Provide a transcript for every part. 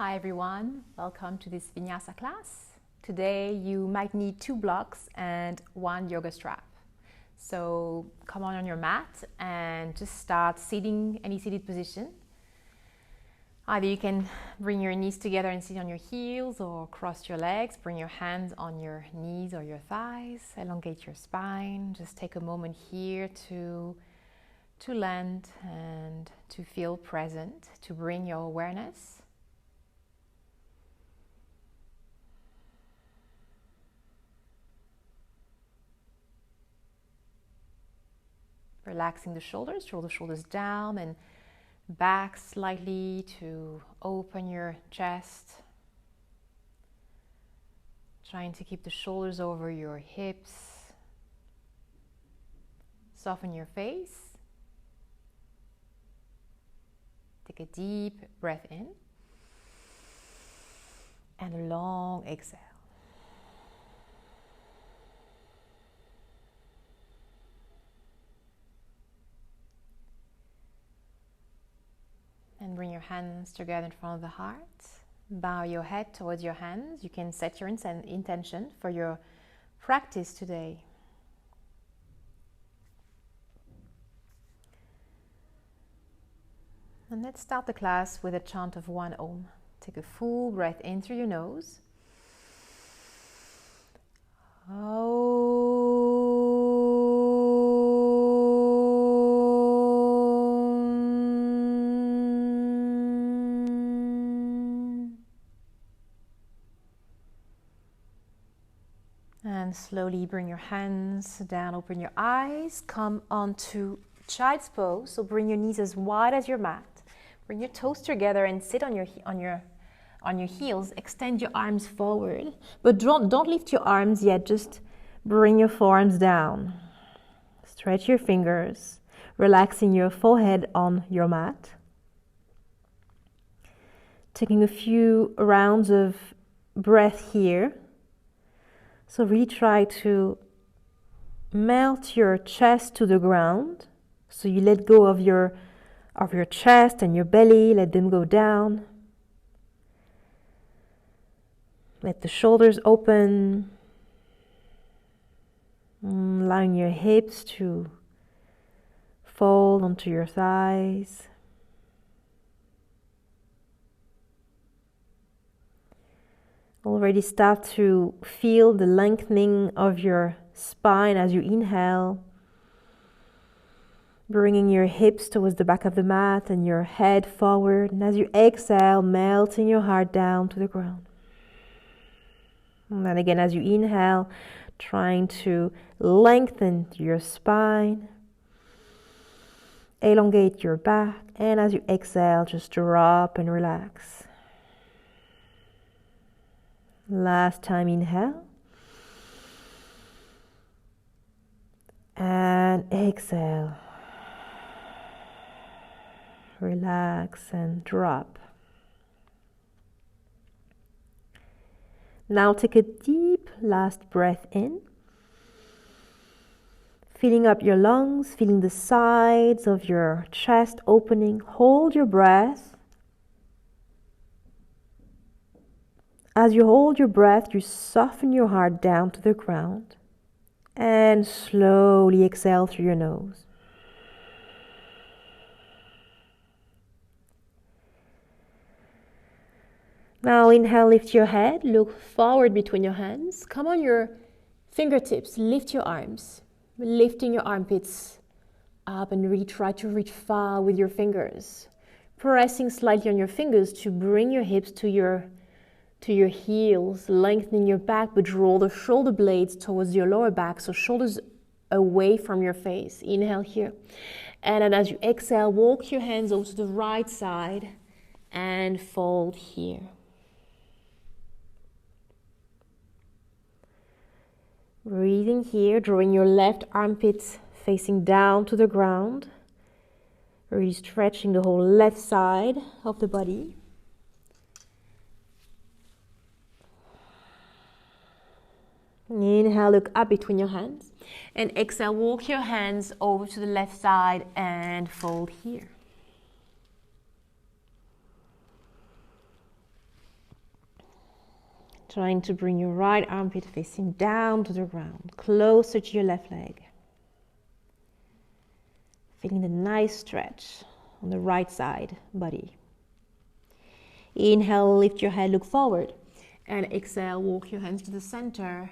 Hi everyone, welcome to this Vinyasa class. Today you might need 2 blocks and 1 yoga strap. So come on your mat and just start sitting, any seated position. Either you can bring your knees together and sit on your heels or cross your legs, bring your hands on your knees or your thighs, elongate your spine. Just take a moment here to land and to feel present, to bring your awareness. Relaxing the shoulders, roll the shoulders down and back slightly to open your chest. Trying to keep the shoulders over your hips. Soften your face. Take a deep breath in and a long exhale. And bring your hands together in front of the heart. Bow your head towards your hands. You can set your intention for your practice today. And let's start the class with a chant of 1 Om. Take a full breath in through your nose. And slowly bring your hands down, open your eyes, come onto child's pose. So bring your knees as wide as your mat. Bring your toes together and sit on your heels. Extend your arms forward, but don't lift your arms yet. Just bring your forearms down. Stretch your fingers, relaxing your forehead on your mat. Taking a few rounds of breath here. So really try to melt your chest to the ground. So you let go of your chest and your belly, let them go down. Let the shoulders open. Allowing your hips to fold onto your thighs. Already start to feel the lengthening of your spine as you inhale. Bringing your hips towards the back of the mat and your head forward. And as you exhale, melting your heart down to the ground. And then again, as you inhale, trying to lengthen your spine. Elongate your back. And as you exhale, just drop and relax. Last time, inhale. And exhale. Relax and drop. Now take a deep last breath in. Filling up your lungs, feeling the sides of your chest opening. Hold your breath. As you hold your breath, you soften your heart down to the ground. And slowly exhale through your nose. Now inhale, lift your head, look forward between your hands. Come on your fingertips, lift your arms. Lifting your armpits up and really try to reach far with your fingers. Pressing slightly on your fingers to bring your hips to your heels, lengthening your back, but draw the shoulder blades towards your lower back, so shoulders away from your face. Inhale here. And then as you exhale, walk your hands over to the right side and fold here. Breathing here, drawing your left armpit facing down to the ground. Really stretching the whole left side of the body. Inhale, look up between your hands. And exhale, walk your hands over to the left side and fold here. Trying to bring your right armpit facing down to the ground, closer to your left leg. Feeling the nice stretch on the right side body. Inhale, lift your head, look forward. And exhale, walk your hands to the center.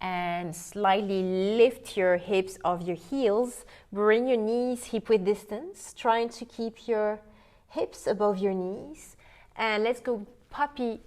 And slightly lift your hips off your heels. Bring your knees hip-width distance. Trying to keep your hips above your knees. And let's go puppy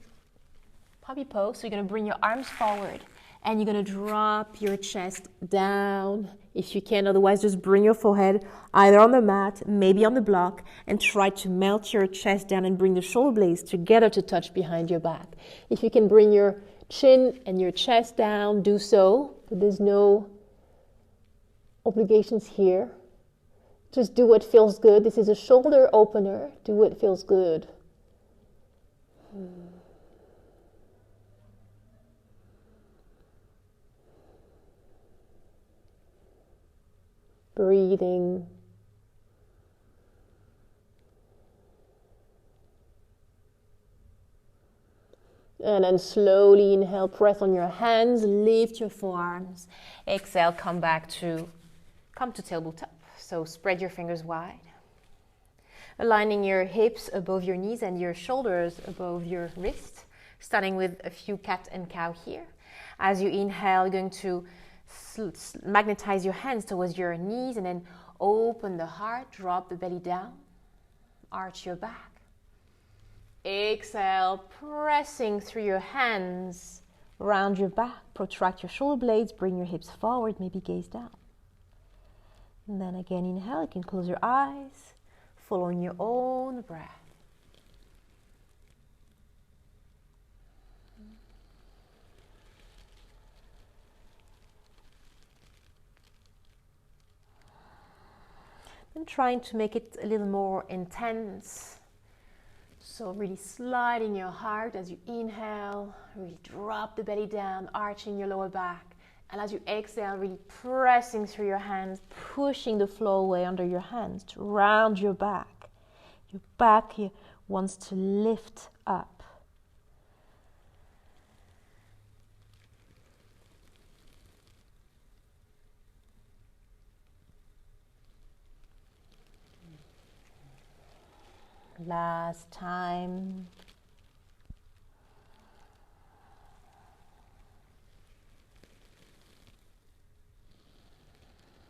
pose. So you're going to bring your arms forward. And you're going to drop your chest down if you can. Otherwise, just bring your forehead either on the mat, maybe on the block, and try to melt your chest down and bring the shoulder blades together to touch behind your back. If you can bring your chin and your chest down, do so. But there's no obligations here. Just do what feels good. This is a shoulder opener. Do what feels good. Breathing. And then slowly inhale, press on your hands, lift your forearms. Exhale, come to tabletop. So spread your fingers wide. Aligning your hips above your knees and your shoulders above your wrists. Starting with a few cat and cow here. As you inhale, you're going to magnetize your hands towards your knees and then open the heart, drop the belly down, arch your back. Exhale, pressing through your hands around your back, protract your shoulder blades, bring your hips forward, maybe gaze down. And then again, inhale, you can close your eyes, following your own breath. And trying to make it a little more intense. So really sliding your heart as you inhale, really drop the belly down, arching your lower back. And as you exhale, really pressing through your hands, pushing the floor away under your hands to round your back. Your back here wants to lift up. Last time.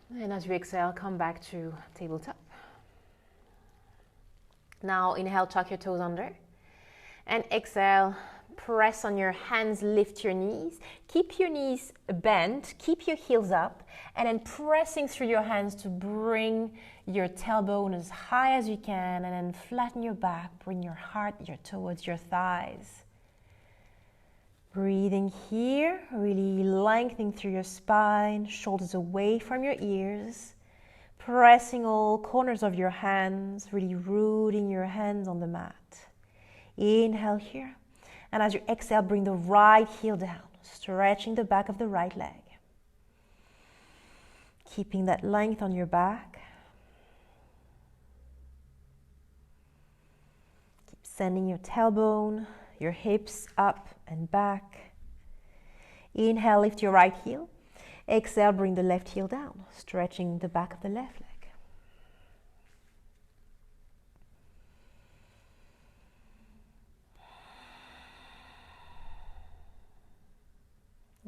And as you exhale, come back to tabletop. Now inhale, tuck your toes under. And exhale, press on your hands, lift your knees. Keep your knees bent, keep your heels up. And then pressing through your hands to bring your tailbone as high as you can, and then flatten your back, bring your heart towards your thighs. Breathing here, really lengthening through your spine, shoulders away from your ears, pressing all corners of your hands, really rooting your hands on the mat. Inhale here, and as you exhale, bring the right heel down, stretching the back of the right leg. Keeping that length on your back. Sending your tailbone, your hips up and back. Inhale, lift your right heel. Exhale, bring the left heel down, stretching the back of the left leg.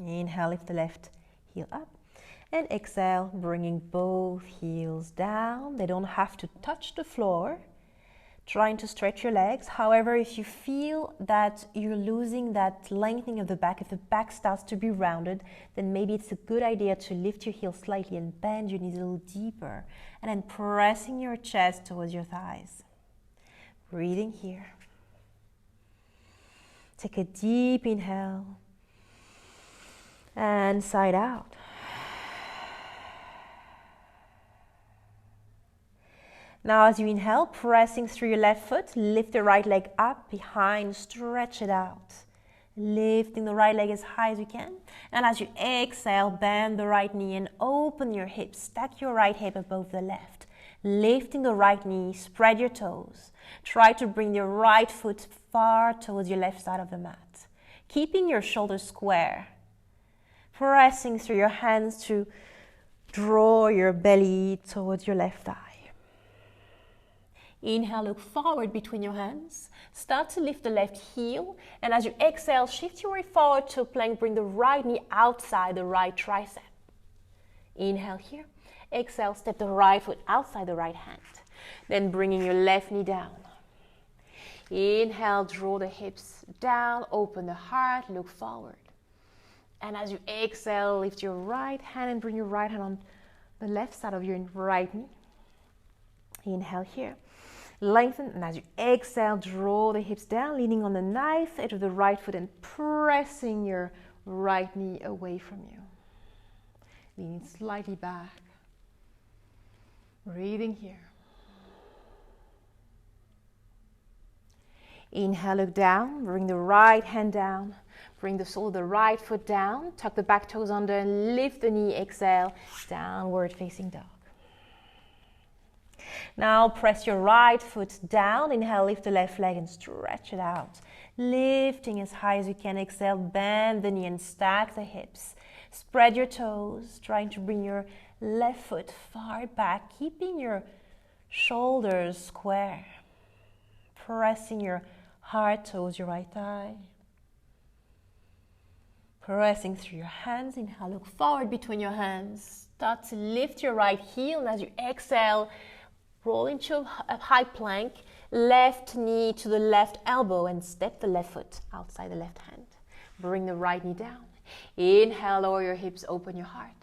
Inhale, lift the left heel up. And exhale, bringing both heels down. They don't have to touch the floor. Trying to stretch your legs. However, if you feel that you're losing that lengthening of the back, if the back starts to be rounded, then maybe it's a good idea to lift your heels slightly and bend your knees a little deeper. And then pressing your chest towards your thighs. Breathing here. Take a deep inhale. And side out. Now as you inhale, pressing through your left foot, lift the right leg up, behind, stretch it out. Lifting the right leg as high as you can. And as you exhale, bend the right knee and open your hips. Stack your right hip above the left. Lifting the right knee, spread your toes. Try to bring your right foot far towards your left side of the mat. keeping your shoulders square, pressing through your hands to draw your belly towards your left thigh. Inhale, look forward between your hands. Start to lift the left heel, and as you exhale, shift your weight forward to plank. Bring the right knee outside the right tricep. Inhale here. Exhale, step the right foot outside the right hand. Then bringing your left knee down. Inhale, draw the hips down, open the heart, look forward. And as you exhale, lift your right hand and bring your right hand on the left side of your right knee. Inhale here. Lengthen, and as you exhale, draw the hips down, leaning on the knife edge of the right foot and pressing your right knee away from you. Leaning slightly back. Breathing here. Inhale, look down, bring the right hand down, bring the sole of the right foot down, tuck the back toes under and lift the knee, exhale, downward facing dog. Now press your right foot down, inhale, lift the left leg and stretch it out. Lifting as high as you can, exhale, bend the knee and stack the hips. Spread your toes, trying to bring your left foot far back, keeping your shoulders square. Pressing your heart towards your right thigh. Pressing through your hands, inhale, look forward between your hands. Start to lift your right heel, and as you exhale, roll into a high plank, left knee to the left elbow and step the left foot outside the left hand. Bring the right knee down. Inhale, lower your hips, open your heart.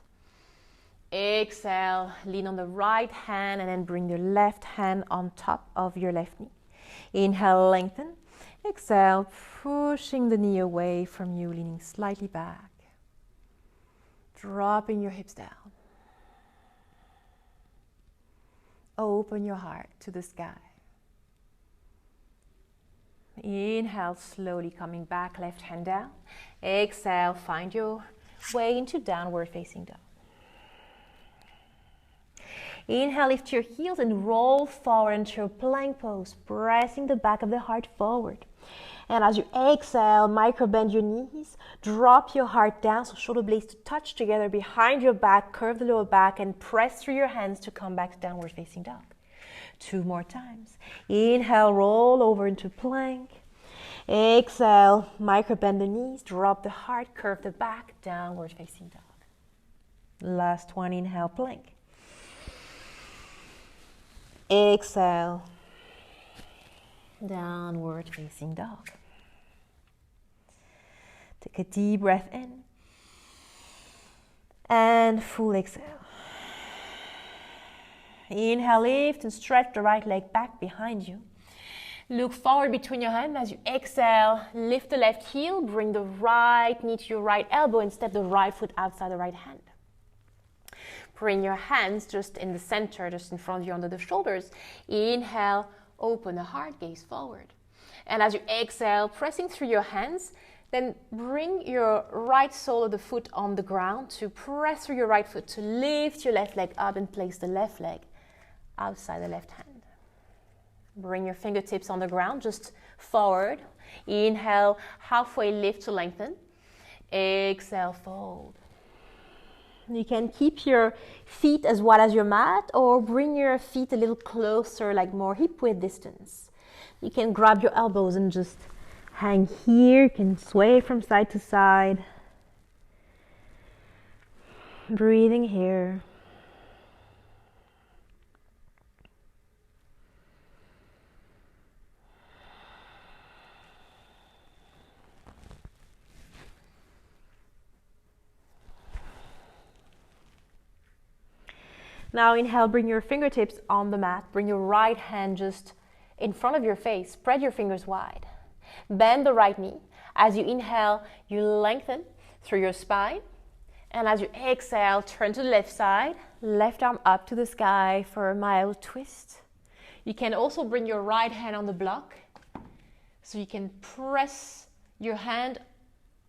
Exhale, lean on the right hand and then bring your left hand on top of your left knee. Inhale, lengthen. Exhale, pushing the knee away from you, leaning slightly back. Dropping your hips down. Open your heart to the sky. Inhale, slowly coming back, left hand down. Exhale, find your way into downward facing dog. Inhale, lift your heels and roll forward into a plank pose, pressing the back of the heart forward. And as you exhale, micro bend your knees, drop your heart down so shoulder blades to touch together behind your back, curve the lower back and press through your hands to come back to downward facing dog. 2 more times. Inhale, roll over into plank. Exhale, micro bend the knees, drop the heart, curve the back, downward facing dog. Last one, inhale, plank. Exhale, downward facing dog. Take a deep breath in and full exhale. Inhale, lift and stretch the right leg back behind you. Look forward between your hands as you exhale. Lift the left heel, bring the right knee to your right elbow and step the right foot outside the right hand. Bring your hands just in the center, just in front of you under the shoulders. Inhale, open the heart, gaze forward. And as you exhale, pressing through your hands, then bring your right sole of the foot on the ground to press through your right foot to lift your left leg up and place the left leg outside the left hand. Bring your fingertips on the ground, just forward. Inhale, halfway lift to lengthen. Exhale, fold. You can keep your feet as wide as your mat or bring your feet a little closer, like more hip width distance. You can grab your elbows and just hang here. You can sway from side to side. Breathing here. Now inhale, bring your fingertips on the mat. Bring your right hand just in front of your face. Spread your fingers wide. Bend the right knee. As you inhale, you lengthen through your spine. And as you exhale, turn to the left side. Left arm up to the sky for a mild twist. You can also bring your right hand on the block. So you can press your hand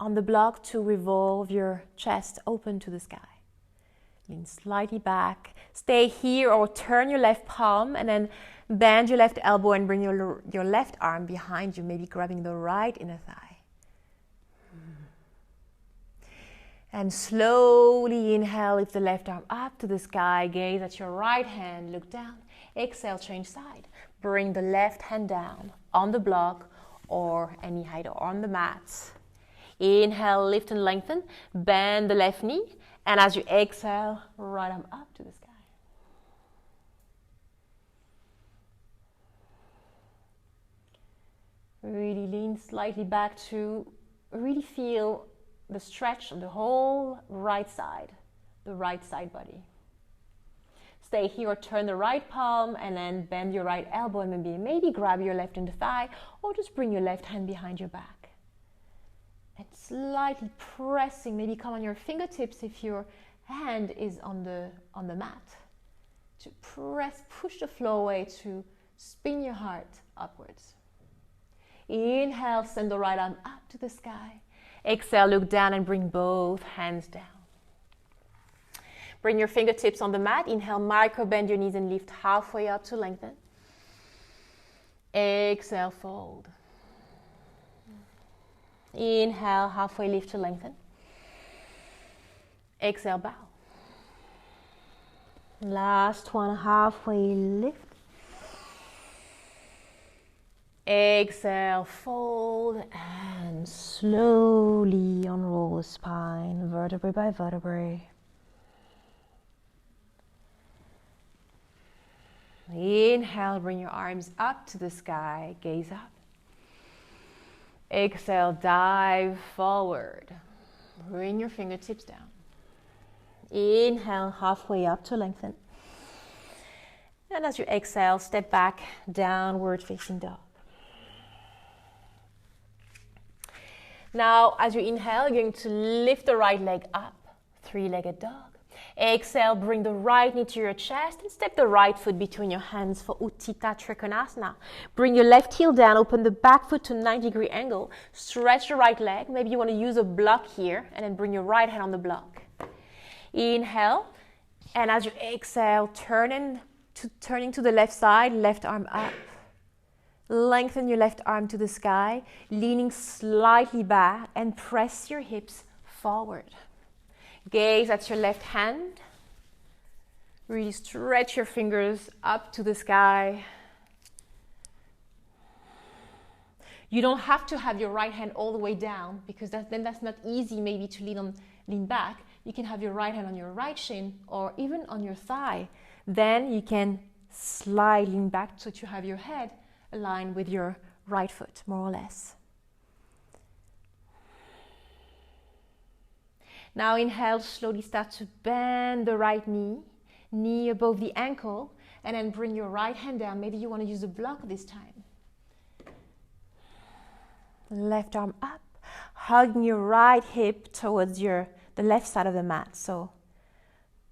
on the block to revolve your chest open to the sky. Lean slightly back. Stay here or turn your left palm and then bend your left elbow and bring your left arm behind you, maybe grabbing the right inner thigh. And slowly inhale, lift the left arm up to the sky, gaze at your right hand, look down. Exhale, change side. Bring the left hand down on the block or any height or on the mat. Inhale, lift and lengthen, bend the left knee, and as you exhale, right arm up to the sky. Really lean slightly back to really feel the stretch of the whole right side, the right side body. Stay here or turn the right palm and then bend your right elbow and maybe grab your left in the thigh or just bring your left hand behind your back. And slightly pressing, maybe come on your fingertips if your hand is on the mat. To press, push the flow away to spin your heart upwards. Inhale, send the right arm up to the sky. Exhale, look down and bring both hands down. Bring your fingertips on the mat. Inhale, micro bend your knees and lift halfway up to lengthen. Exhale, fold. Inhale, halfway lift to lengthen. Exhale, bow. Last one, halfway lift. Exhale, fold, and slowly unroll the spine, vertebrae by vertebrae. Inhale, bring your arms up to the sky, gaze up. Exhale, dive forward. Bring your fingertips down. Inhale, halfway up to lengthen. And as you exhale, step back, downward facing dog. Now, as you inhale, you're going to lift the right leg up, three-legged dog. Exhale, bring the right knee to your chest and step the right foot between your hands for Uttita Trikonasana. Bring your left heel down, open the back foot to 90-degree angle. Stretch the right leg. Maybe you want to use a block here and then bring your right hand on the block. Inhale, and as you exhale, turning to the left side, left arm up. Lengthen your left arm to the sky, leaning slightly back and press your hips forward. Gaze at your left hand. Really stretch your fingers up to the sky. You don't have to have your right hand all the way down because then that's not easy maybe to lean back. You can have your right hand on your right shin or even on your thigh. Then you can slide, lean back so that you have your head aligned with your right foot, more or less. Now inhale, slowly start to bend the right knee above the ankle, and then bring your right hand down. Maybe you want to use a block this time. Left arm up, hugging your right hip towards the left side of the mat,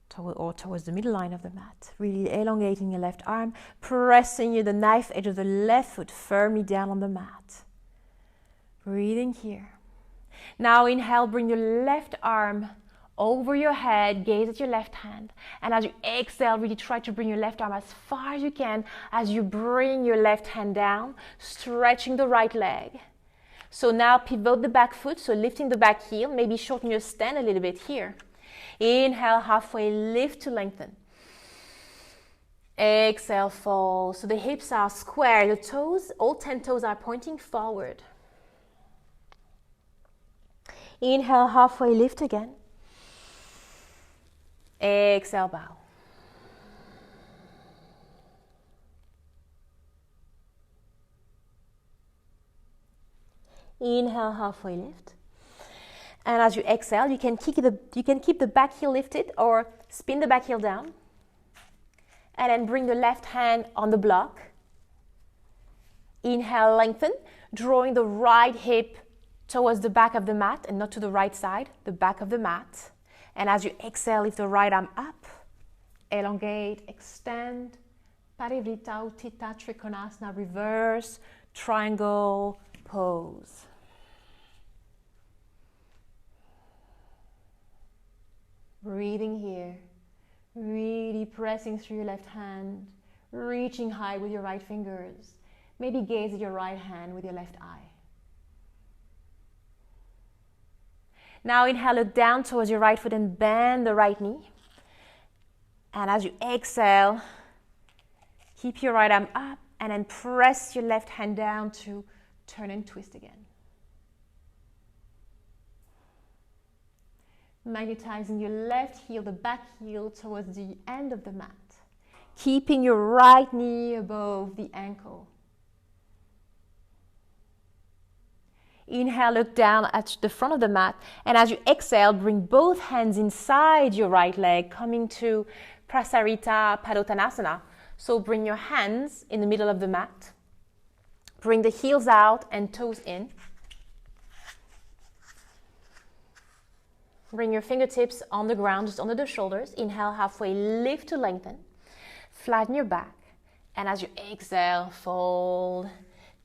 towards the middle line of the mat. Really elongating your left arm, pressing the knife edge of the left foot firmly down on the mat. Breathing here. Now inhale, bring your left arm over your head, gaze at your left hand. And as you exhale, really try to bring your left arm as far as you can as you bring your left hand down, stretching the right leg. So now pivot the back foot, so lifting the back heel, maybe shorten your stand a little bit here. Inhale, halfway lift to lengthen. Exhale, fold. So the hips are square, the toes, all 10 toes are pointing forward. Inhale, halfway lift again. Exhale, bow. Inhale, halfway lift. And as you exhale, you can keep the back heel lifted or spin the back heel down. And then bring the left hand on the block. Inhale, lengthen, drawing the right hip towards the back of the mat and not to the right side, the back of the mat. And as you exhale, lift the right arm up, elongate, extend. Prasarita Uttita Trikonasana, reverse triangle pose. Breathing here, really pressing through your left hand, reaching high with your right fingers. Maybe gaze at your right hand with your left eye. Now inhale, look down towards your right foot and bend the right knee. And as you exhale, keep your right arm up and then press your left hand down to turn and twist again. Magnetizing your left heel, the back heel, towards the end of the mat. Keeping your right knee above the ankle. Inhale, look down at the front of the mat. And as you exhale, bring both hands inside your right leg, coming to Prasarita Padottanasana. So bring your hands in the middle of the mat. Bring the heels out and toes in. Bring your fingertips on the ground, just under the shoulders. Inhale, halfway, lift to lengthen. Flatten your back. And as you exhale, fold.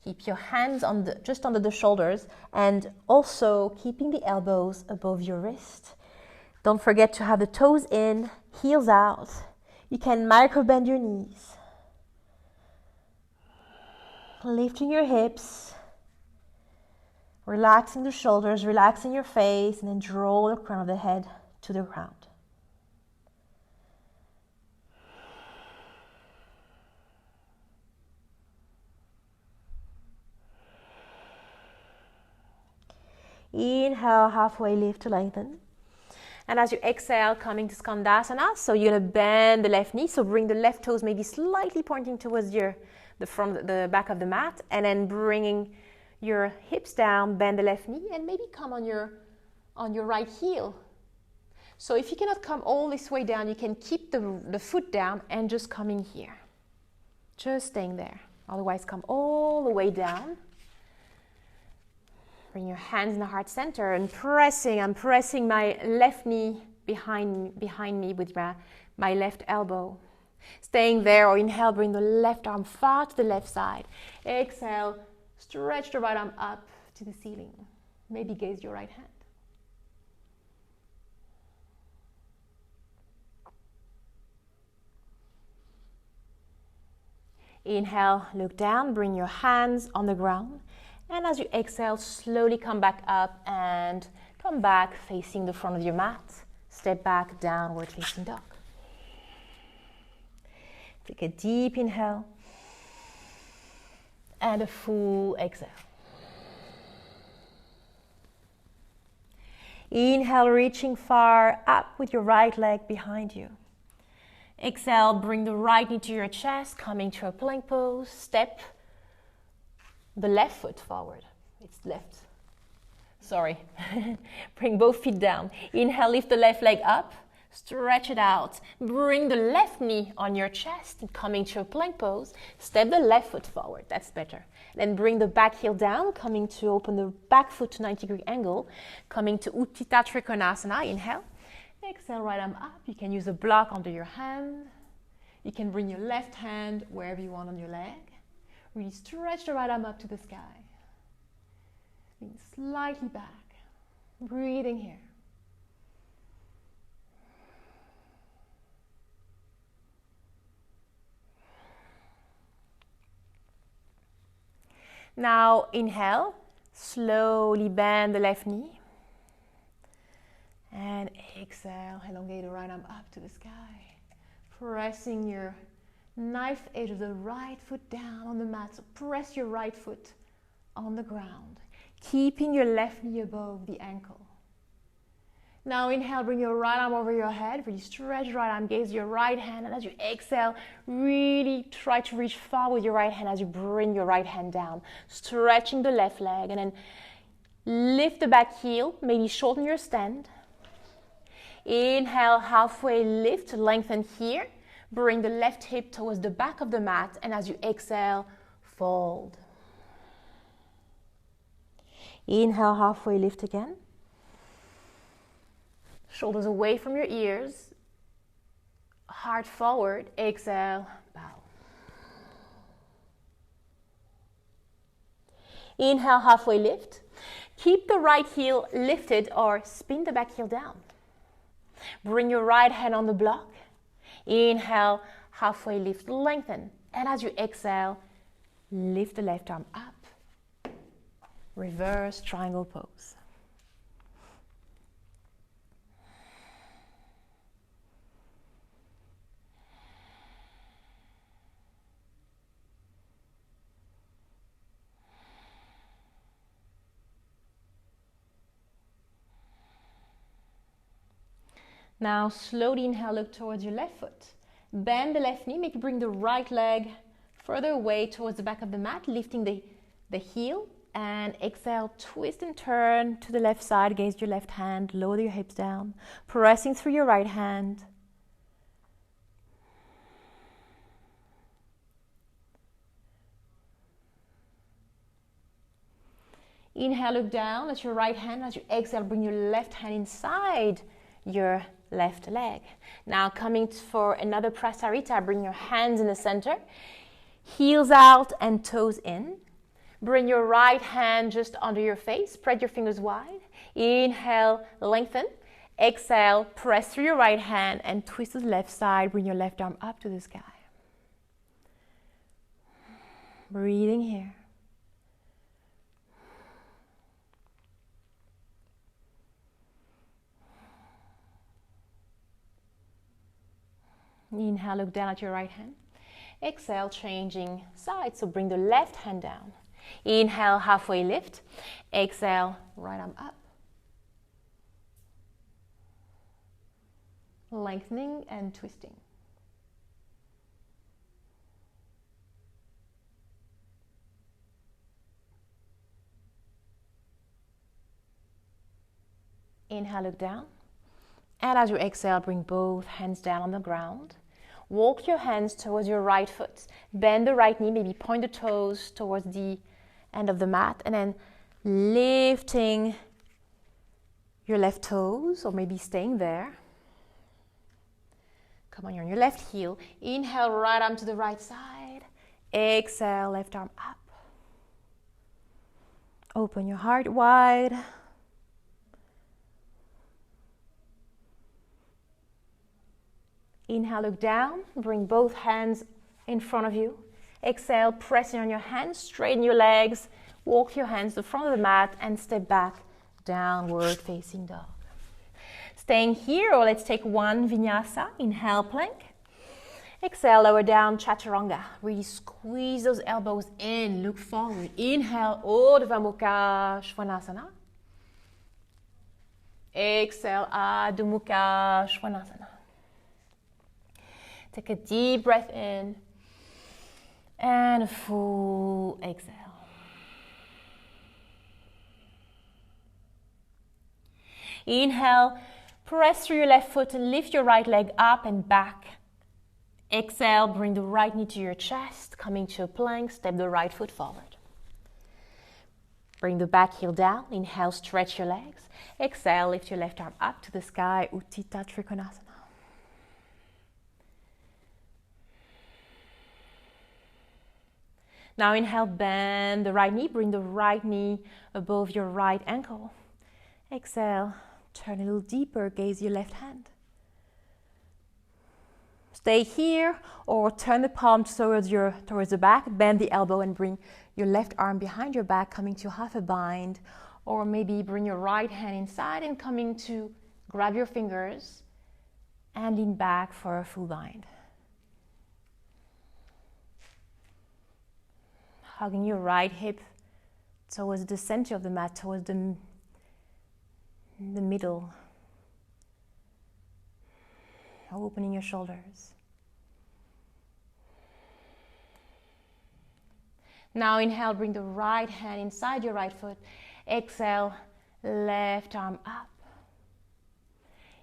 Keep your hands just under the shoulders and also keeping the elbows above your wrist. Don't forget to have the toes in, heels out. You can micro bend your knees. Lifting your hips. Relaxing the shoulders, relaxing your face, and then draw the crown of the head to the ground. Inhale, halfway lift to lengthen. And as you exhale, coming to Skandasana, so you're going to bend the left knee, so bring the left toes maybe slightly pointing towards the back of the mat, and then bringing your hips down, bend the left knee, and maybe come on your right heel. So if you cannot come all this way down, you can keep the foot down and just coming here. Just staying there. Otherwise, come all the way down. Bring your hands in the heart center and I'm pressing my left knee behind me with my left elbow. Staying there, or inhale, bring the left arm far to the left side. Exhale, stretch the right arm up to the ceiling. Maybe gaze your right hand. Inhale, look down, bring your hands on the ground. And as you exhale, slowly come back up and come back facing the front of your mat. Step back, downward facing dog. Take a deep inhale and a full exhale. Inhale, reaching far up with your right leg behind you. Exhale, bring the right knee to your chest, coming to a plank pose. Step the left foot forward. It's left. Sorry. Bring both feet down. Inhale, lift the left leg up. Stretch it out. Bring the left knee on your chest and coming to a plank pose. Step the left foot forward. That's better. Then bring the back heel down, coming to open the back foot to 90-degree angle. Coming to Uttita Trikonasana. Inhale. Exhale, right arm up. You can use a block under your hand. You can bring your left hand wherever you want on your leg. Really stretch the right arm up to the sky. Lean slightly back. Breathing here. Now inhale, slowly bend the left knee. And exhale, elongate the right arm up to the sky. Pressing your knife edge of the right foot down on the mat. So press your right foot on the ground, keeping your left knee above the ankle. Now inhale, bring your right arm over your head. Really stretch your right arm, gaze your right hand. And as you exhale, really try to reach far with your right hand as you bring your right hand down. Stretching the left leg. And then lift the back heel, maybe shorten your stand. Inhale, halfway lift, lengthen here. Bring the left hip towards the back of the mat, and as you exhale, fold. Inhale, halfway lift again. Shoulders away from your ears. Heart forward. Exhale, bow. Inhale, halfway lift. Keep the right heel lifted or spin the back heel down. Bring your right hand on the block. Inhale, halfway lift, lengthen. And as you exhale, lift the left arm up. Reverse triangle pose. Now slowly inhale, look towards your left foot. Bend the left knee, maybe bring the right leg further away towards the back of the mat, lifting the heel. And exhale, twist and turn to the left side, gaze your left hand, lower your hips down, pressing through your right hand. Inhale, look down at your right hand. As you exhale, bring your left hand inside your left leg. Now coming for another Prasarita, bring your hands in the center, heels out and toes in. Bring your right hand just under your face. Spread your fingers wide. Inhale, lengthen. Exhale, press through your right hand and twist to the left side. Bring your left arm up to the sky. Breathing here. Inhale, look down at your right hand. Exhale, changing sides. So bring the left hand down. Inhale, halfway lift. Exhale, right arm up. Lengthening and twisting. Inhale, look down. And as you exhale, bring both hands down on the ground. Walk your hands towards your right foot. Bend the right knee, maybe point the toes towards the end of the mat, and then lifting your left toes, or maybe staying there. Come on, you're on your left heel. Inhale, right arm to the right side. Exhale, left arm up. Open your heart wide. Inhale, look down. Bring both hands in front of you. Exhale, pressing on your hands, straighten your legs, walk your hands to the front of the mat and step back, downward facing dog. Staying here, or let's take one Vinyasa. Inhale, plank. Exhale, lower down, Chaturanga. Really squeeze those elbows in, look forward. Inhale, Urdhva Mukha Svanasana. Exhale, Adho Mukha Svanasana. Take a deep breath in. And a full exhale. Inhale, press through your left foot and lift your right leg up and back. Exhale, bring the right knee to your chest, coming to a plank, step the right foot forward. Bring the back heel down. Inhale, stretch your legs. Exhale, lift your left arm up to the sky, Uttita Trikonasana. Now inhale, bend the right knee, bring the right knee above your right ankle. Exhale, turn a little deeper, gaze your left hand. Stay here or turn the palms towards the back, bend the elbow and bring your left arm behind your back, coming to half a bind, or maybe bring your right hand inside and coming to grab your fingers and lean back for a full bind. Hugging your right hip towards the center of the mat, towards the middle. Opening your shoulders. Now inhale, bring the right hand inside your right foot. Exhale, left arm up.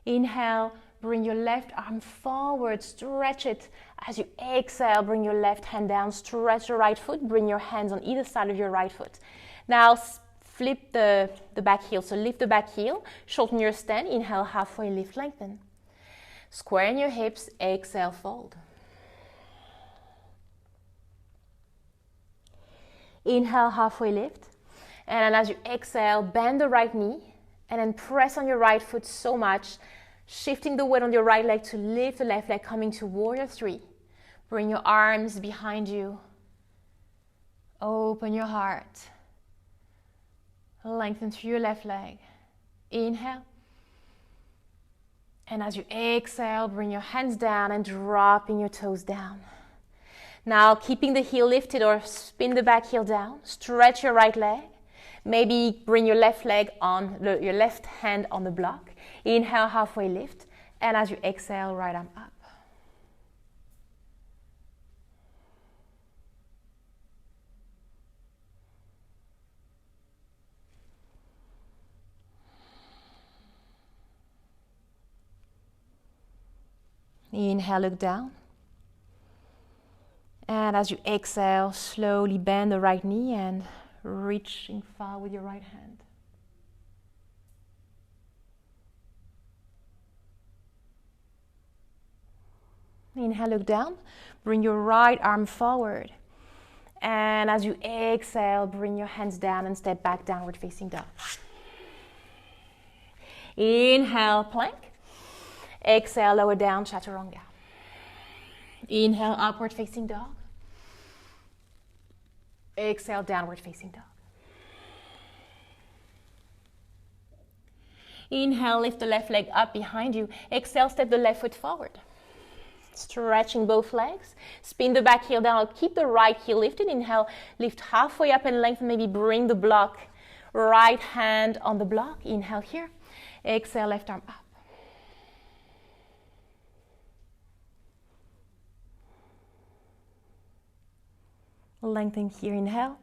Inhale, bring your left arm forward, stretch it. As you exhale, bring your left hand down, stretch your right foot, bring your hands on either side of your right foot. Now flip the back heel, so lift the back heel, shorten your stand, inhale, halfway lift, lengthen. Square in your hips, exhale, fold. Inhale, halfway lift. And then as you exhale, bend the right knee and then press on your right foot so much, shifting the weight on your right leg to lift the left leg, coming to warrior three. Bring your arms behind you. Open your heart. Lengthen through your left leg. Inhale. And as you exhale, bring your hands down and dropping your toes down. Now, keeping the heel lifted or spin the back heel down. Stretch your right leg. Maybe bring your left leg on, your left hand on the block. Inhale, halfway lift. And as you exhale, right arm up. Inhale, look down. And as you exhale, slowly bend the right knee and reaching far with your right hand. Inhale, look down. Bring your right arm forward. And as you exhale, bring your hands down and step back, downward facing dog. Inhale, plank. Exhale, lower down, chaturanga. Inhale, upward facing dog. Exhale, downward facing dog. Inhale, lift the left leg up behind you. Exhale, step the left foot forward. Stretching both legs. Spin the back heel down. Keep the right heel lifted. Inhale, lift halfway up and lengthen. Maybe bring the block. Right hand on the block. Inhale here. Exhale, left arm up. Lengthen here, inhale.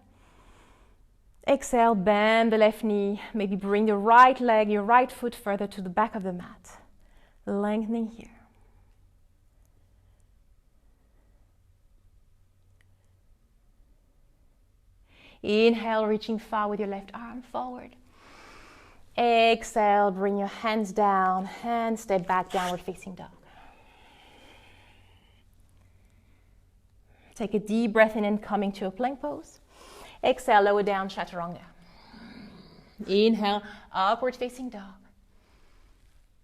Exhale, bend the left knee. Maybe bring the right leg, your right foot further to the back of the mat. Lengthening here. Inhale, reaching far with your left arm forward. Exhale, bring your hands down and step back, downward facing dog. Take a deep breath in and coming to a plank pose. Exhale, lower down, chaturanga. Inhale, upward facing dog.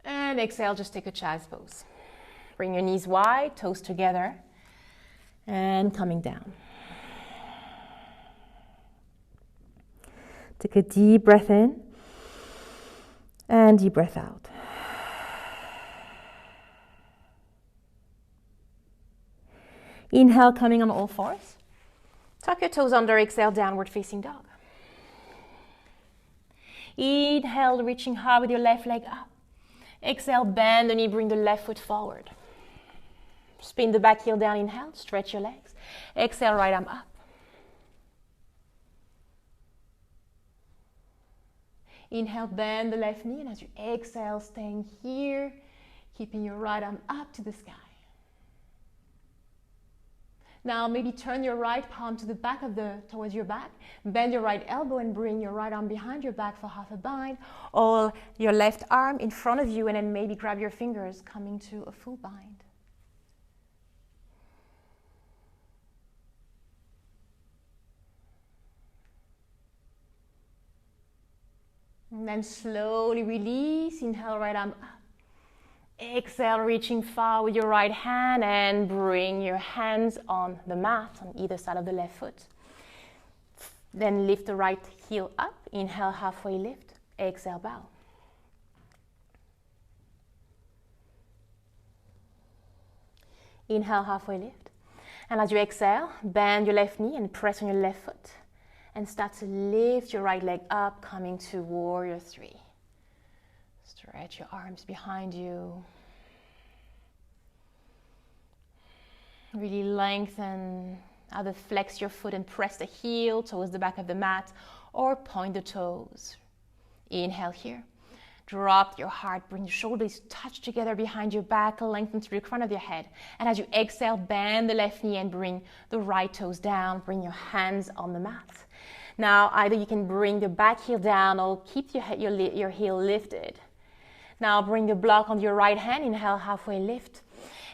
And exhale, just take a child's pose. Bring your knees wide, toes together, and coming down. Take a deep breath in and deep breath out. Inhale, coming on all fours. Tuck your toes under, exhale, downward facing dog. Inhale, reaching hard with your left leg up. Exhale, bend the knee, bring the left foot forward. Spin the back heel down, inhale, stretch your legs. Exhale, right arm up. Inhale, bend the left knee, and as you exhale, staying here, keeping your right arm up to the sky. Now maybe turn your right palm to the back towards your back. Bend your right elbow and bring your right arm behind your back for half a bind. Or your left arm in front of you and then maybe grab your fingers coming to a full bind. And then slowly release. Inhale, right arm up. Exhale, reaching far with your right hand and bring your hands on the mat on either side of the left foot. Then lift the right heel up. Inhale, halfway lift. Exhale, bow. Inhale, halfway lift. And as you exhale, bend your left knee and press on your left foot. And start to lift your right leg up, coming to warrior three. Stretch your arms behind you. Really lengthen. Either flex your foot and press the heel towards the back of the mat or point the toes. Inhale here. Drop your heart, bring your shoulders touch together behind your back, lengthen through the crown of your head. And as you exhale, bend the left knee and bring the right toes down. Bring your hands on the mat. Now, either you can bring the back heel down or keep your heel lifted. Now, bring the block on your right hand. Inhale, halfway lift.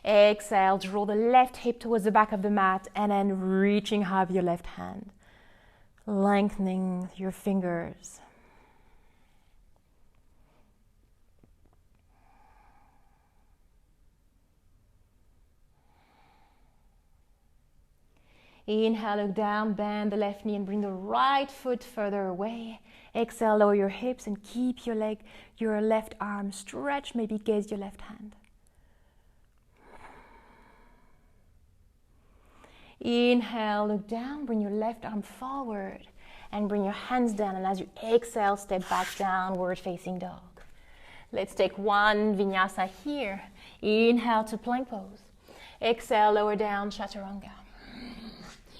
Exhale, draw the left hip towards the back of the mat and then reaching high with your left hand. Lengthening your fingers. Inhale, look down, bend the left knee and bring the right foot further away. Exhale, lower your hips and keep your left arm stretched, maybe gaze your left hand. Inhale, look down, bring your left arm forward and bring your hands down. And as you exhale, step back, downward facing dog. Let's take one vinyasa here. Inhale to plank pose. Exhale, lower down, chaturanga.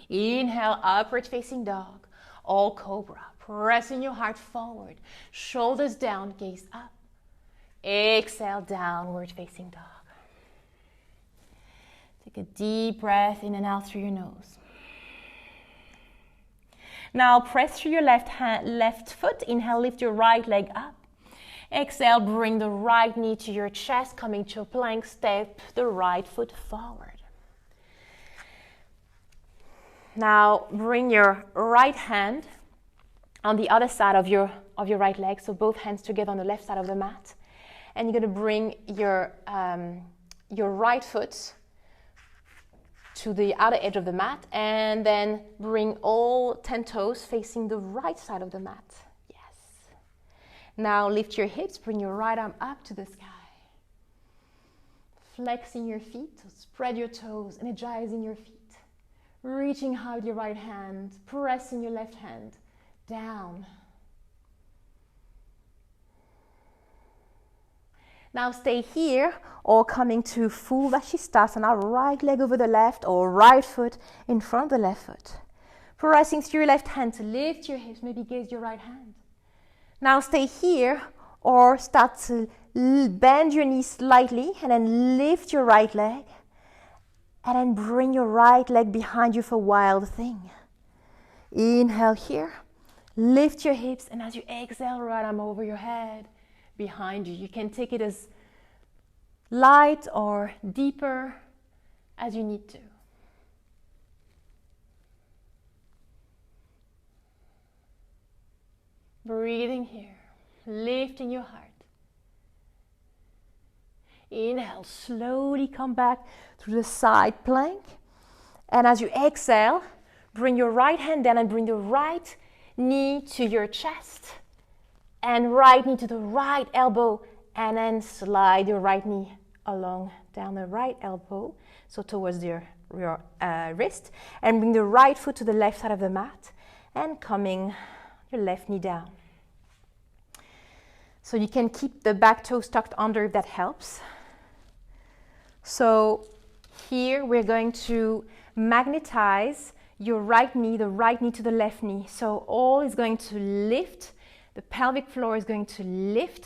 Inhale, upward facing dog, all cobra. Pressing your heart forward, shoulders down, gaze up. Exhale, downward facing dog. Take a deep breath in and out through your nose. Now press through your left foot. Inhale, lift your right leg up. Exhale, bring the right knee to your chest, coming to a plank. Step the right foot forward. Now bring your right hand on the other side of your right leg, so both hands together on the left side of the mat. And you're going to bring your right foot to the outer edge of the mat, and then bring all 10 toes facing the right side of the mat. Yes. Now lift your hips, bring your right arm up to the sky. Flexing your feet, so spread your toes, energizing your feet. Reaching high with your right hand, pressing your left hand down. Now stay here, or coming to full Vashisthasana, right leg over the left or right foot in front of the left foot. Pressing through your left hand to lift your hips, maybe gaze your right hand. Now stay here, or start to bend your knees slightly and then lift your right leg. And then bring your right leg behind you for wild thing. Inhale here. Lift your hips, and as you exhale, right arm over your head, behind you. You can take it as light or deeper as you need to. Breathing here, lifting your heart. Inhale, slowly come back to the side plank. And as you exhale, bring your right hand down and bring the right knee to your chest. And right knee to the right elbow. And then slide your right knee along down the right elbow, so towards your wrist. And bring the right foot to the left side of the mat. And coming your left knee down. So you can keep the back toes tucked under if that helps. So here we're going to magnetize your right knee, the right knee to the left knee. So all is going to lift. The pelvic floor is going to lift.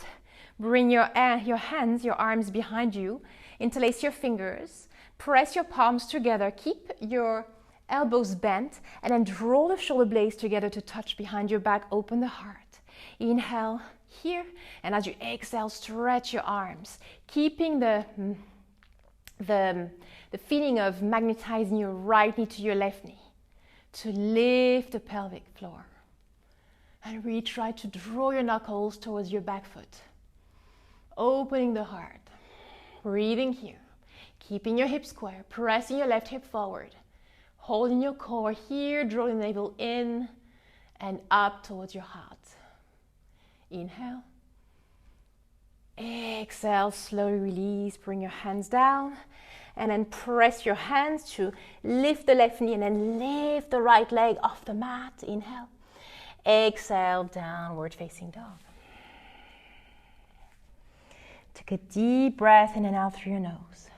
Bring your hands, your arms behind you. Interlace your fingers. Press your palms together. Keep your elbows bent. And then draw the shoulder blades together to touch behind your back. Open the heart. Inhale here. And as you exhale, stretch your arms. Keeping the feeling of magnetizing your right knee to your left knee to lift the pelvic floor. And really try to draw your knuckles towards your back foot. Opening the heart. Breathing here. Keeping your hips square. Pressing your left hip forward. Holding your core here. Drawing the navel in and up towards your heart. Inhale. Exhale, slowly release. Bring your hands down. And then press your hands to lift the left knee and then lift the right leg off the mat. Inhale. Exhale, downward facing dog. Take a deep breath in and out through your nose.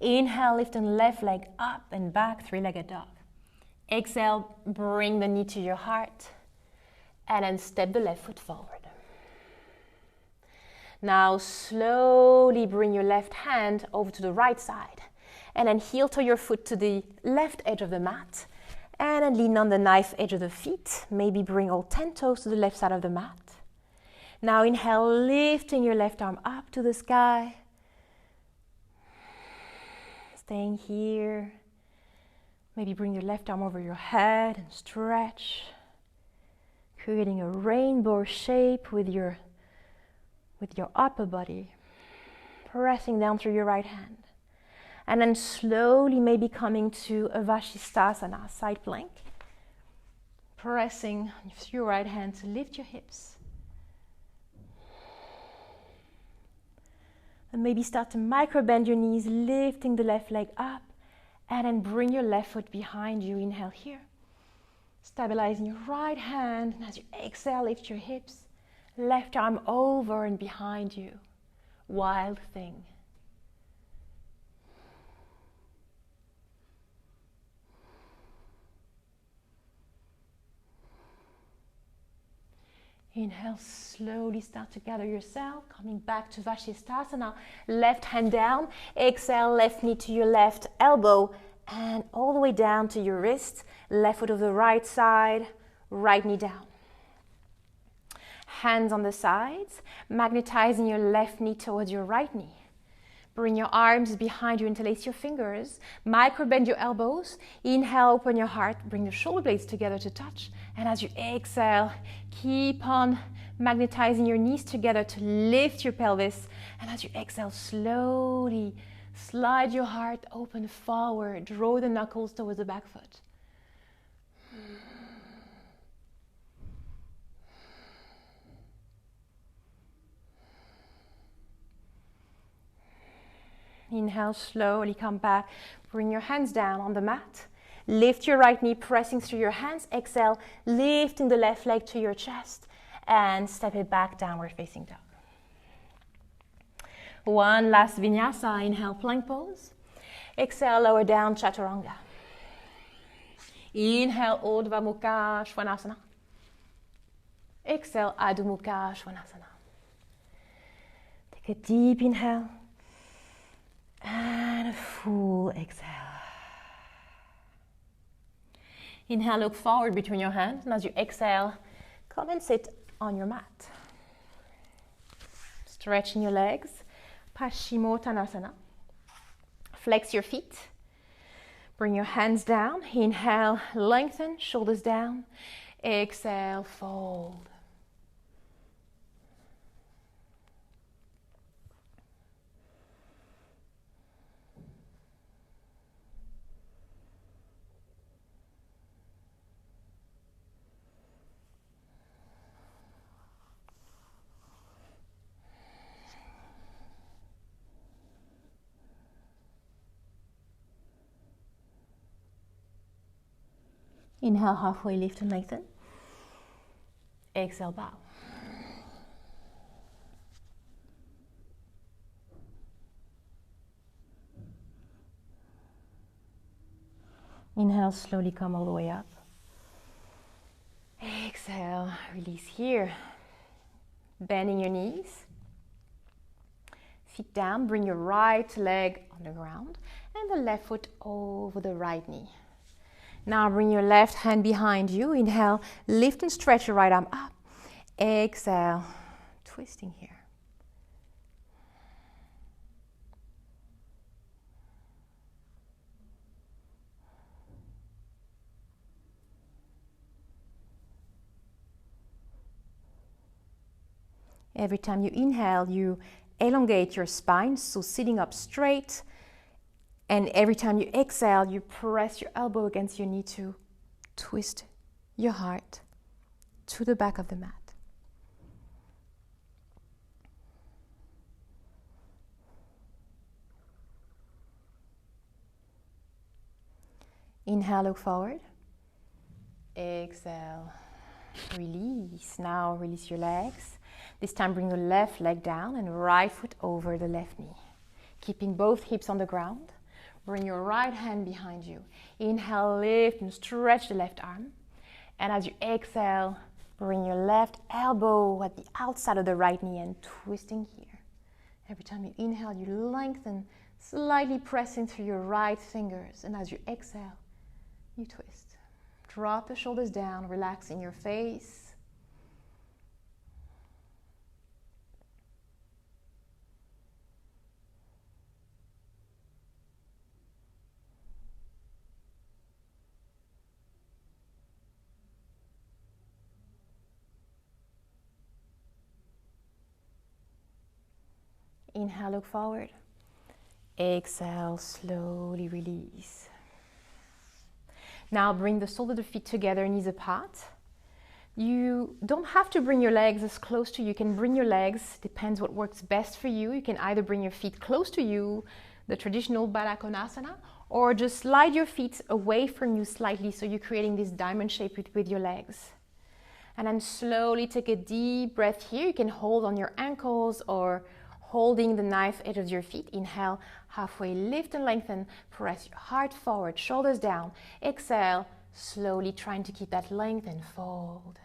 Inhale, lifting the left leg up and back, three-legged dog. Exhale, bring the knee to your heart. And then step the left foot forward. Now slowly bring your left hand over to the right side. And then heel toe your foot to the left edge of the mat. And then lean on the knife edge of the feet. Maybe bring all 10 toes to the left side of the mat. Now inhale, lifting your left arm up to the sky. Staying here. Maybe bring your left arm over your head and stretch. Creating a rainbow shape with your upper body. Pressing down through your right hand. And then slowly maybe coming to a Vashisthasana, side plank. Pressing through your right hand to lift your hips. And maybe start to micro bend your knees, lifting the left leg up And then bring your left foot behind you. Inhale here. Stabilizing your right hand. And as you exhale, lift your hips. Left arm over and behind you. Wild thing. Inhale, slowly start to gather yourself, coming back to Vashisthasana. Left hand down, exhale, left knee to your left elbow, and all the way down to your wrist. Left foot of the right side, right knee down. Hands on the sides, magnetizing your left knee towards your right knee. Bring your arms behind you, interlace your fingers, micro bend your elbows. Inhale, open your heart, bring the shoulder blades together to touch. And as you exhale, keep on magnetizing your knees together to lift your pelvis. And as you exhale, slowly slide your heart open forward, draw the knuckles towards the back foot. Inhale, slowly come back. Bring your hands down on the mat. Lift your right knee, pressing through your hands. Exhale, lifting the left leg to your chest. And step it back, downward facing dog. One last vinyasa. Inhale, plank pose. Exhale, lower down, chaturanga. Inhale, Urdhva Mukha Svanasana. Exhale, Adho Mukha Svanasana. Take a deep inhale. And a full exhale. Inhale, look forward between your hands. And as you exhale, come and sit on your mat. Stretching your legs. Paschimottanasana. Flex your feet. Bring your hands down. Inhale, lengthen, shoulders down. Exhale, fold. Inhale, halfway lift and lengthen. Exhale, bow. Inhale, slowly come all the way up. Exhale, release here. Bending your knees. Feet down, bring your right leg on the ground and the left foot over the right knee. Now bring your left hand behind you. Inhale, lift and stretch your right arm up. Exhale, twisting here. Every time you inhale, you elongate your spine, so sitting up straight. And every time you exhale, you press your elbow against your knee to twist your heart to the back of the mat. Inhale, look forward. Exhale, release. Now release your legs. This time bring your left leg down and right foot over the left knee. Keeping both hips on the ground. Bring your right hand behind you. Inhale, lift and stretch the left arm. And as you exhale, bring your left elbow at the outside of the right knee and twisting here. Every time you inhale, you lengthen, slightly pressing through your right fingers. And as you exhale, you twist. Drop the shoulders down, relaxing your face. Inhale, look forward. Exhale, slowly release. Now bring the soles of the feet together, knees apart. You don't have to bring your legs as close to you. You can bring your legs, depends what works best for you. You can either bring your feet close to you, the traditional Pavotanasana, or just slide your feet away from you slightly so you're creating this diamond shape with your legs. And then slowly take a deep breath here. You can hold on your ankles or holding the knife edge of your feet. Inhale, halfway lift and lengthen. Press your heart forward, shoulders down. Exhale, slowly trying to keep that length and fold.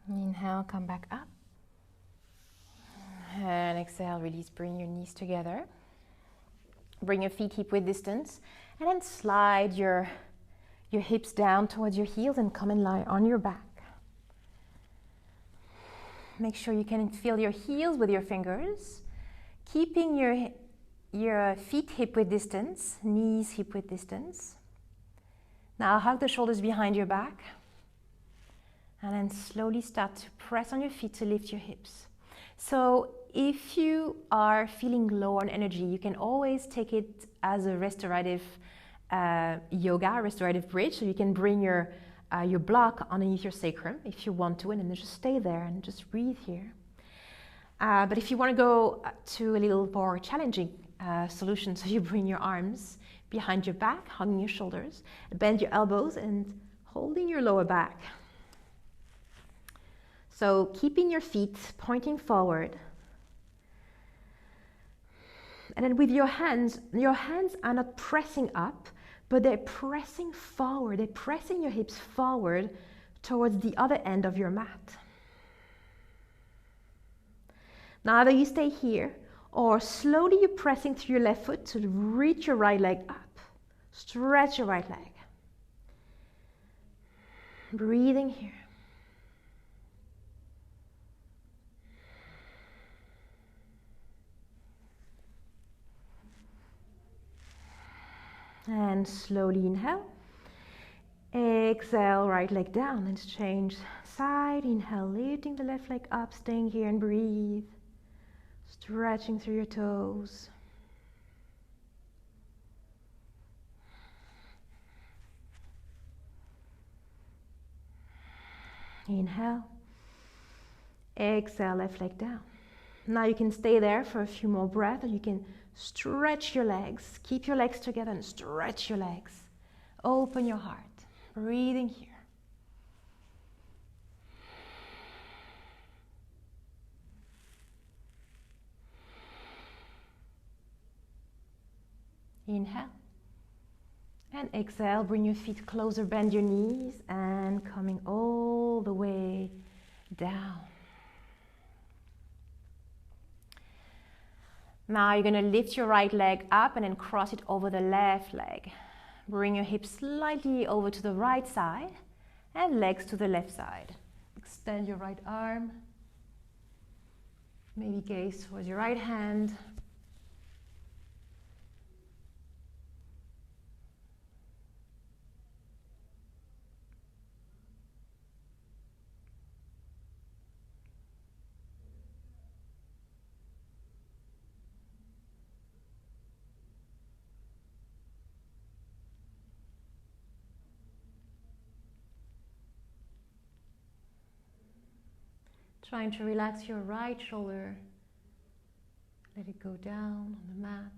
Inhale, come back up. And exhale, release, bring your knees together. Bring your feet hip width distance. And then slide your hips down towards your heels and come and lie on your back. Make sure you can feel your heels with your fingers. Keeping your feet hip width distance, knees hip width distance. Now hug the shoulders behind your back. And then slowly start to press on your feet to lift your hips. So if you are feeling low on energy, you can always take it as a restorative yoga, restorative bridge. So you can bring your block underneath your sacrum if you want to, and then just stay there and just breathe here. But if you want to go to a little more challenging solution, so you bring your arms behind your back, hugging your shoulders, bend your elbows and holding your lower back. So keeping your feet pointing forward. And then with your hands are not pressing up, but they're pressing forward. They're pressing your hips forward towards the other end of your mat. Now either you stay here or slowly you're pressing through your left foot to reach your right leg up. Stretch your right leg. Breathing here. And slowly inhale. Exhale, right leg down. Let's change side. Inhale, lifting the left leg up, staying here and breathe. Stretching through your toes. Inhale. Exhale, left leg down. Now you can stay there for a few more breaths, or you can stretch your legs. Keep your legs together and stretch your legs. Open your heart. Breathing here. Inhale. And exhale, bring your feet closer, bend your knees, and coming all the way down. Now you're going to lift your right leg up and then cross it over the left leg. Bring your hips slightly over to the right side and legs to the left side. Extend your right arm. Maybe gaze towards your right hand. Trying to relax your right shoulder. Let it go down on the mat.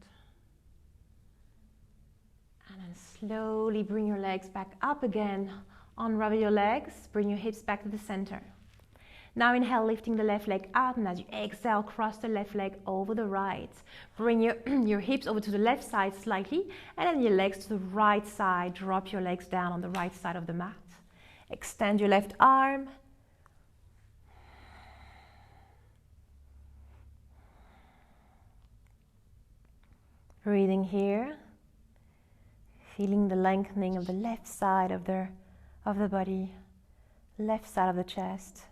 And then slowly bring your legs back up again. Unravel your legs. Bring your hips back to the center. Now inhale, lifting the left leg up. And as you exhale, cross the left leg over the right. Bring your hips over to the left side slightly. And then your legs to the right side. Drop your legs down on the right side of the mat. Extend your left arm. Breathing here, feeling the lengthening of the left side of the body, left side of the chest.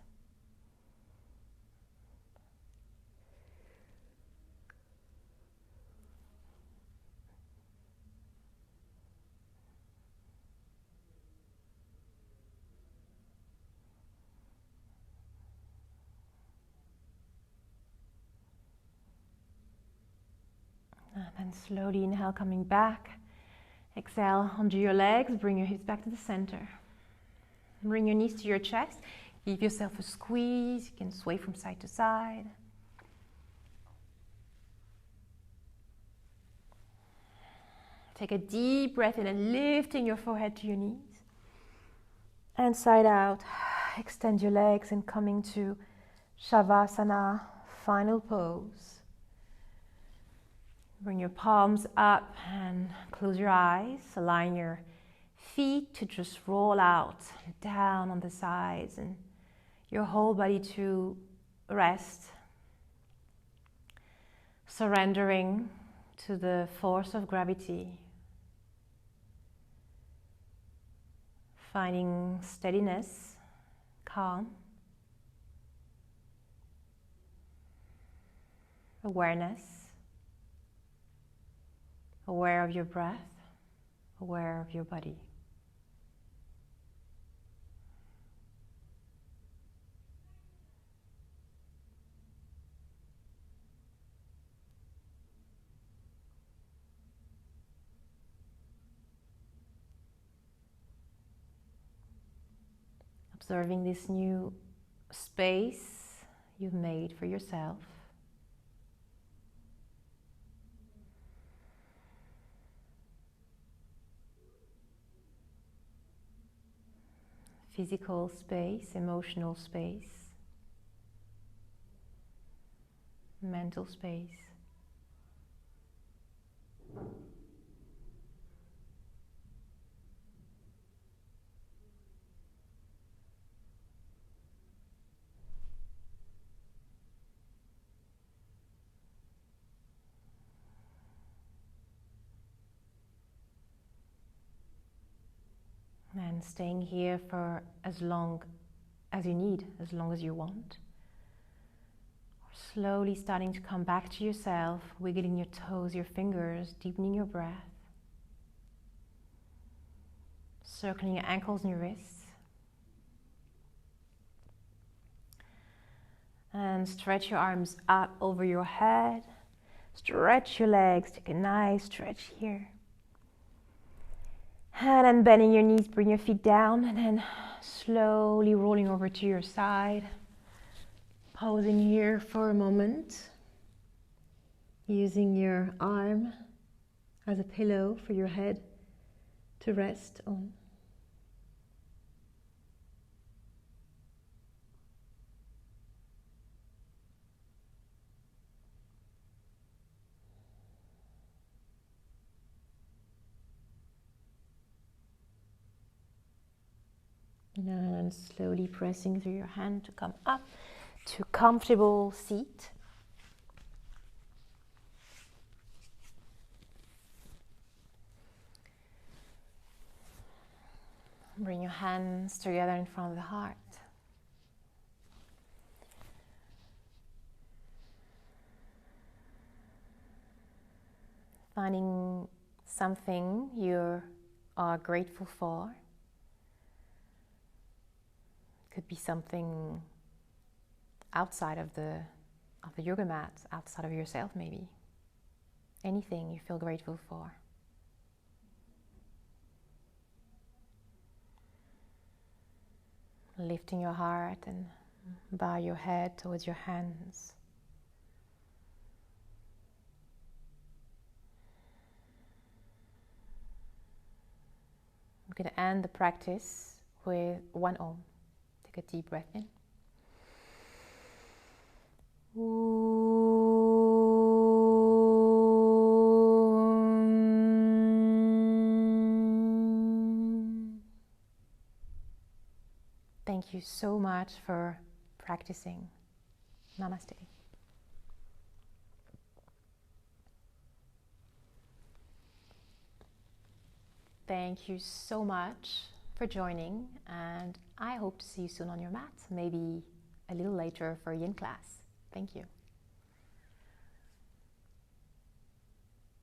And slowly inhale, coming back. Exhale, onto your legs, bring your hips back to the center. Bring your knees to your chest. Give yourself a squeeze. You can sway from side to side. Take a deep breath in and lifting your forehead to your knees. And side out. Extend your legs and coming to Shavasana, final pose. Bring your palms up and close your eyes. Align your feet to just roll out down on the sides and your whole body to rest. Surrendering to the force of gravity. Finding steadiness, calm, awareness, aware of your breath, aware of your body. Observing this new space you've made for yourself. Physical space, emotional space, mental space. And staying here for as long as you need, as long as you want. Slowly starting to come back to yourself, wiggling your toes, your fingers, deepening your breath. Circling your ankles and your wrists. And stretch your arms up over your head. Stretch your legs, take a nice stretch here. And then bending your knees, bring your feet down, and then slowly rolling over to your side. Pausing here for a moment. Using your arm as a pillow for your head to rest on. And slowly pressing through your hand to come up to comfortable seat. Bring your hands together in front of the heart. Finding something you are grateful for. Could be something outside of the yoga mat, outside of yourself maybe. Anything you feel grateful for. Lifting your heart and bow your head towards your hands. I'm going to end the practice with one Om. Take a deep breath in. Thank you so much for practicing. Namaste. Thank you so much for joining, and I hope to see you soon on your mat, maybe a little later for yin class. Thank you.